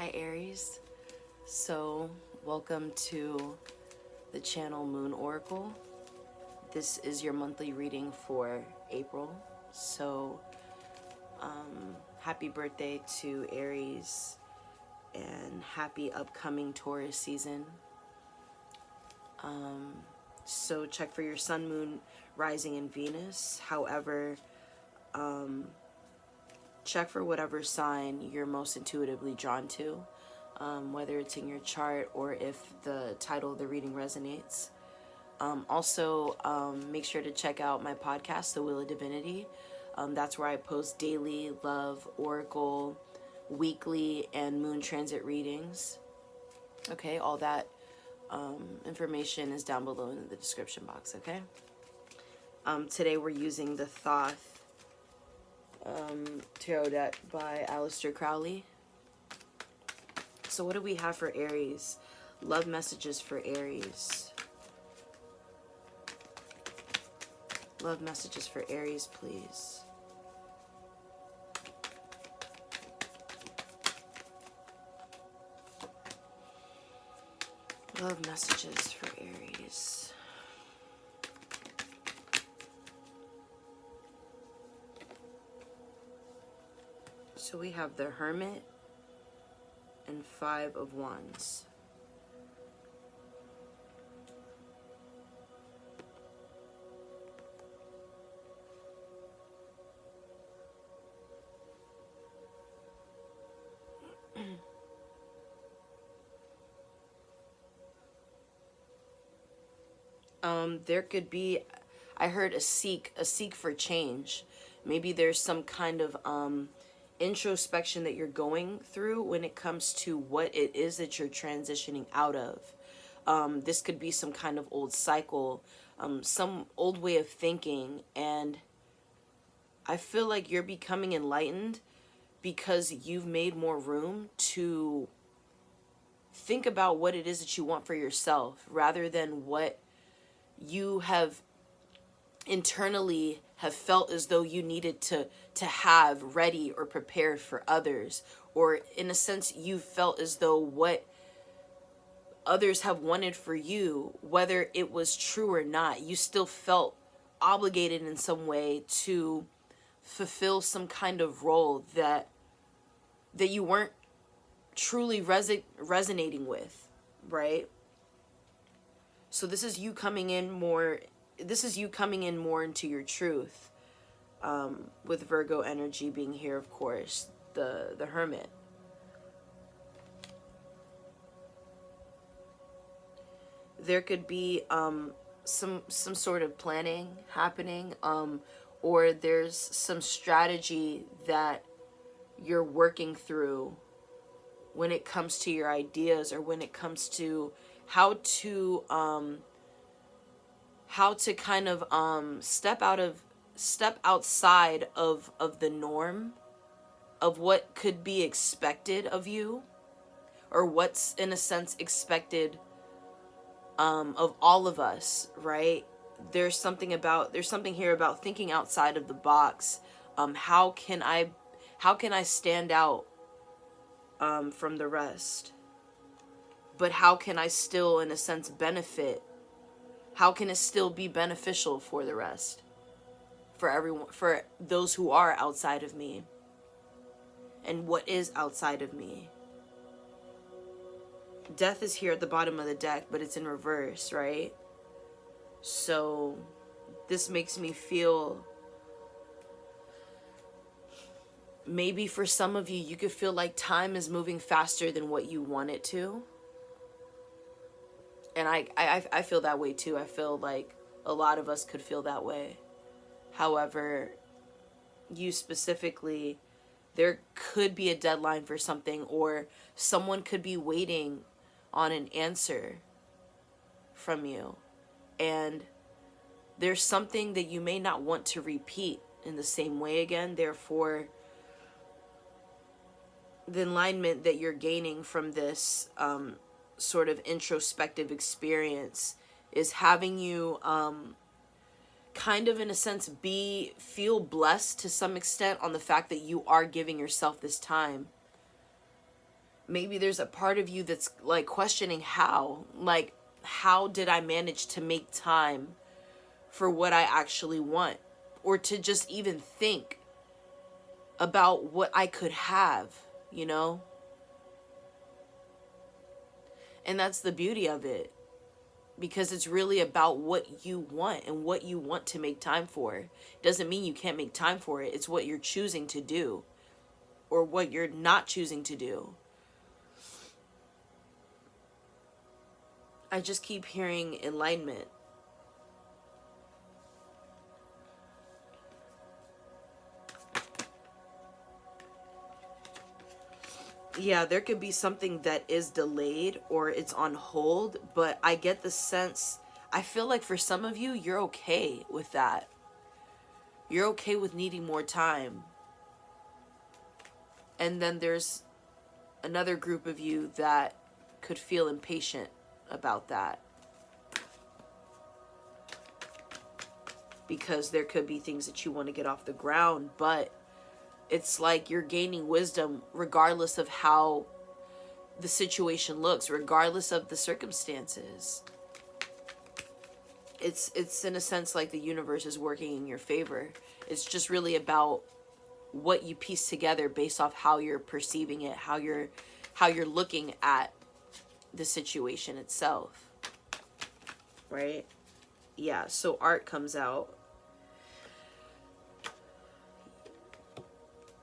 Hi Aries, so welcome to the channel Moon Oracle. This is your monthly reading for April, so happy birthday to Aries and happy upcoming Taurus season. So check for your sun, moon, rising, and Venus. However, check for whatever sign you're most intuitively drawn to, whether it's in your chart or if the title of the reading resonates. Also, make sure to check out my podcast, The Wheel of Divinity. That's where I post daily love, oracle, weekly, and moon transit readings. Okay, all that information is down below in the description box, okay? Today we're using the Thoth tarot deck by Aleister Crowley. So what do we have for Aries? Love messages for Aries. Love messages for Aries, please. Love messages for Aries. So we have the Hermit and Five of Wands. There could be, I heard a seek for change. Maybe there's some kind of introspection that you're going through when it comes to what it is that you're transitioning out of. This could be some kind of old cycle, some old way of thinking, and I feel like you're becoming enlightened because you've made more room to think about what it is that you want for yourself rather than what you have internally have felt as though you needed to have ready or prepared for others, or in a sense you felt as though what others have wanted for you, whether it was true or not, you still felt obligated in some way to fulfill some kind of role that you weren't truly resonating with, right? So this is you coming in more into your truth, with Virgo energy being here, of course, the Hermit. There could be some sort of planning happening, or there's some strategy that you're working through when it comes to your ideas, or when it comes to how to kind of step outside of the norm of what could be expected of you, or what's in a sense expected of all of us, right? There's something here about thinking outside of the box. How can I stand out from the rest? But how can I still, in a sense, benefit? How can it still be beneficial for the rest? For everyone, for those who are outside of me. And what is outside of me? Death is here at the bottom of the deck, but it's in reverse, right? So this makes me feel, maybe for some of you, you could feel like time is moving faster than what you want it to. And I feel that way too. I feel like a lot of us could feel that way. However, you specifically, there could be a deadline for something, or someone could be waiting on an answer from you. And there's something that you may not want to repeat in the same way again. Therefore, the alignment that you're gaining from this sort of introspective experience is having you kind of, in a sense, feel blessed to some extent on the fact that you are giving yourself this time Maybe there's a part of you that's like questioning how, like, how did I manage to make time for what I actually want, or to just even think about what I could have, you know? And that's the beauty of it, because it's really about what you want and what you want to make time for. It doesn't mean you can't make time for it. It's what you're choosing to do or what you're not choosing to do. I just keep hearing enlightenment. Yeah, there could be something that is delayed or it's on hold, but I get the sense, I feel like for some of you, you're okay with that. You're okay with needing more time. And then there's another group of you that could feel impatient about that, because there could be things that you want to get off the ground, but it's like you're gaining wisdom regardless of how the situation looks, regardless of the circumstances. It's in a sense like the universe is working in your favor. It's just really about what you piece together based off how you're perceiving it, how you're looking at the situation itself. Right? Yeah, so art comes out.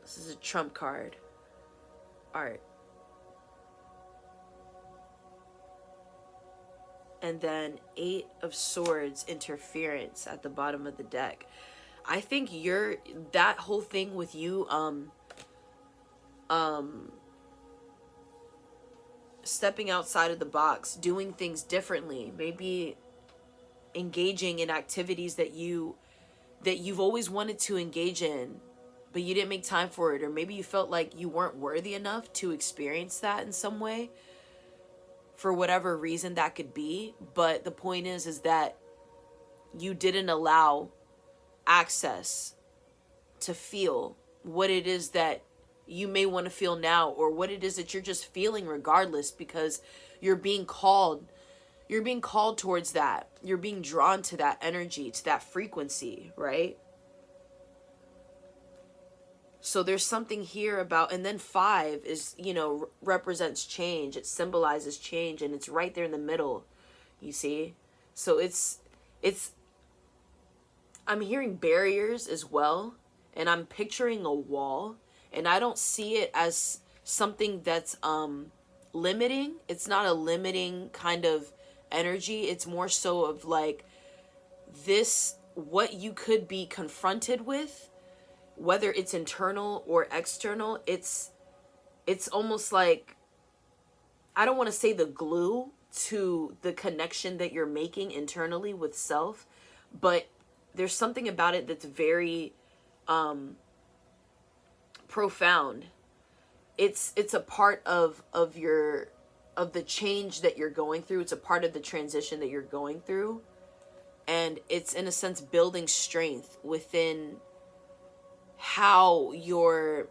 This is a trump card. Art. And then 8 of Swords, interference at the bottom of the deck. I think that whole thing with you stepping outside of the box, doing things differently, maybe engaging in activities that you've always wanted to engage in, but you didn't make time for it, or maybe you felt like you weren't worthy enough to experience that in some way, for whatever reason that could be. But the point is that you didn't allow access to feel what it is that you may want to feel now, or what it is that you're just feeling regardless, because you're being called towards that. You're being drawn to that energy, to that frequency, right? So there's something here about, and then 5 is, represents change. It symbolizes change, and it's right there in the middle, you see? So it's, I'm hearing barriers as well, and I'm picturing a wall, and I don't see it as something that's limiting. It's not a limiting kind of energy. It's more so of like this, what you could be confronted with, whether it's internal or external. It's almost like, I don't want to say the glue to the connection that you're making internally with self, but there's something about it that's very profound. It's a part of the change that you're going through. It's a part of the transition that you're going through, and it's in a sense building strength within how your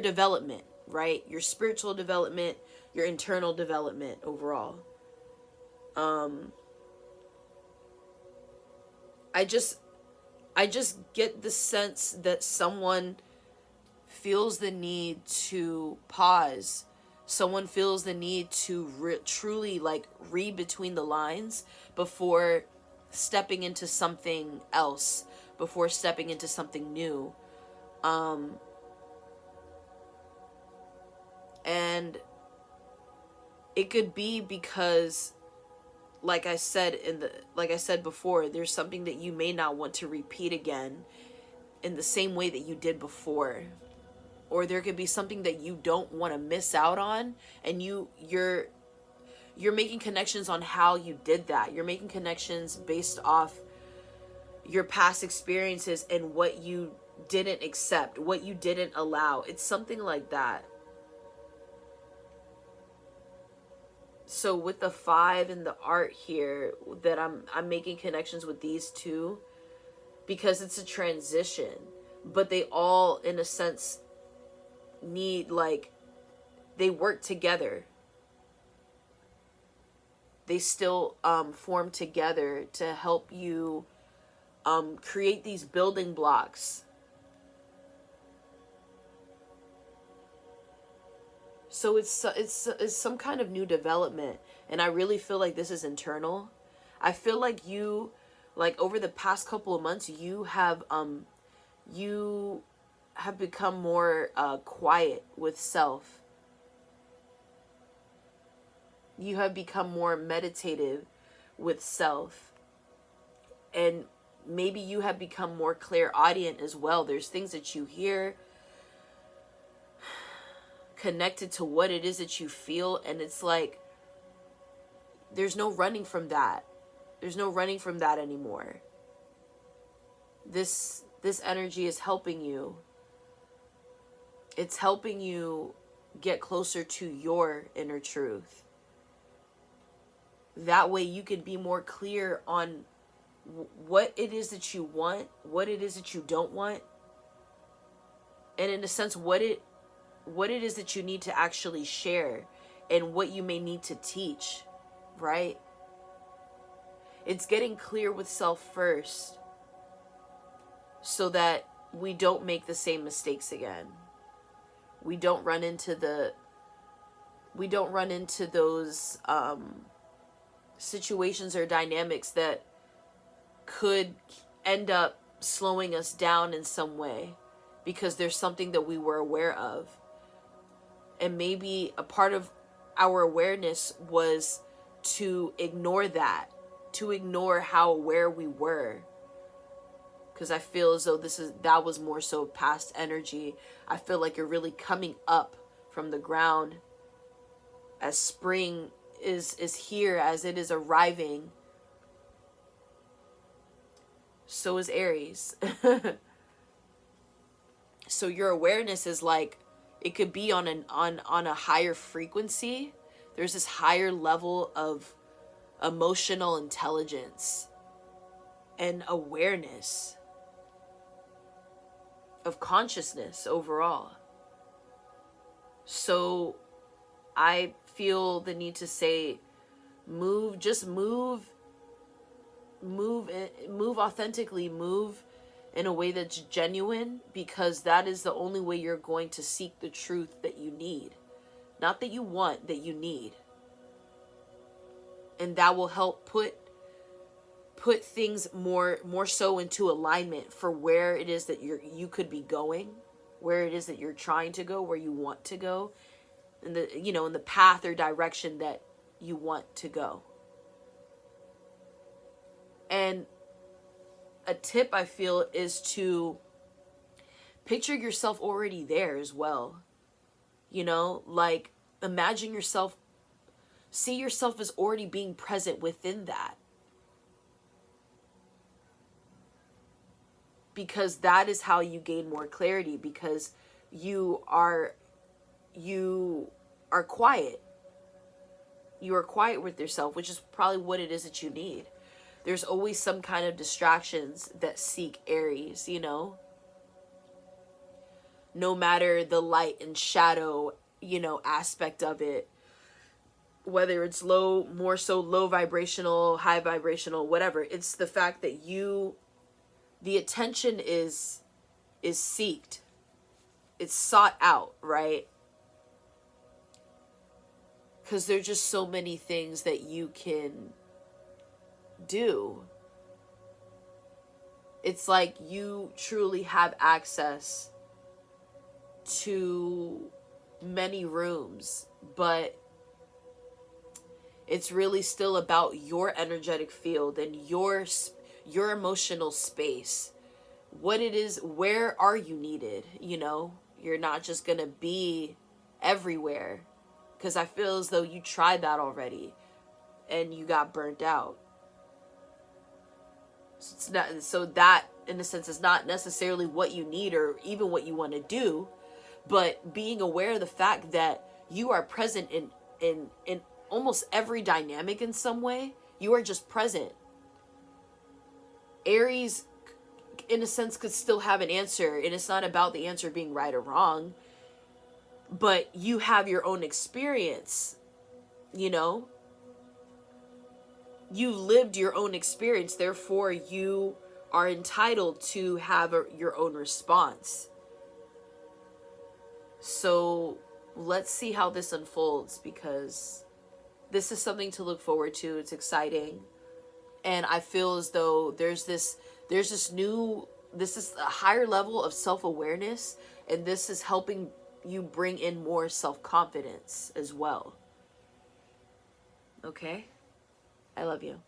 development, right? Your spiritual development, your internal development overall. I just get the sense that someone feels the need to pause. Someone feels the need to truly like read between the lines before stepping into something else, before stepping into something new. And it could be because, like I said before, there's something that you may not want to repeat again in the same way that you did before. Or there could be something that you don't want to miss out on, and you're making connections on how you did that. You're making connections based off your past experiences and what you didn't accept, what you didn't allow. It's something like that. So with the 5 and the art here, that I'm making connections with these two because it's a transition, but they all, in a sense, need, like, they work together. They still form together to help you create these building blocks. So it's some kind of new development, and I really feel like this is internal. I feel like you, like, over the past couple of months, you have become more quiet with self. You have become more meditative with self, and maybe you have become more clairaudient as well. There's things that you hear connected to what it is that you feel, and it's like there's no running from that. There's no running from that anymore. This energy is helping you. It's helping you get closer to your inner truth. That way you can be more clear on what it is that you want, what it is that you don't want, and in a sense what it is that you need to actually share, and what you may need to teach, right? It's getting clear with self first, so that we don't make the same mistakes again. We don't run into those situations or dynamics that could end up slowing us down in some way, because there's something that we were aware of. And maybe a part of our awareness was to ignore that, to ignore how aware we were. Because I feel as though that was more so past energy. I feel like you're really coming up from the ground as spring is here, as it is arriving. So is Aries. So your awareness is like, it could be on a higher frequency. There's this higher level of emotional intelligence and awareness, of consciousness overall. So I feel the need to say, move authentically, move in a way that's genuine, because that is the only way you're going to seek the truth that you need. Not that you want, that you need. And that will help put things more so into alignment for where it is that you could be going, where it is that you're trying to go, where you want to go, in the path or direction that you want to go. And a tip I feel is to picture yourself already there as well. Like, imagine yourself, see yourself as already being present within that. Because that is how you gain more clarity, because you are quiet. You are quiet with yourself, which is probably what it is that you need. There's always some kind of distractions that seek Aries, no matter the light and shadow, aspect of it, whether it's more so low vibrational, high vibrational, whatever. It's the fact that the attention is seeked. It's sought out, right? Because there's just so many things that you can do. It's like you truly have access to many rooms, but it's really still about your energetic field and your emotional space. What it is, where are you needed? You're not just gonna be everywhere, because I feel as though you tried that already and you got burnt out. So that, in a sense, is not necessarily what you need or even what you want to do, but being aware of the fact that you are present in almost every dynamic in some way. You are just present. Aries, in a sense, could still have an answer, and it's not about the answer being right or wrong. but you have your own experience, you know? You lived your own experience, therefore you are entitled to have your own response. So let's see how this unfolds, because this is something to look forward to. It's exciting. And I feel as though this is a higher level of self-awareness, and this is helping you bring in more self-confidence as well. Okay? I love you.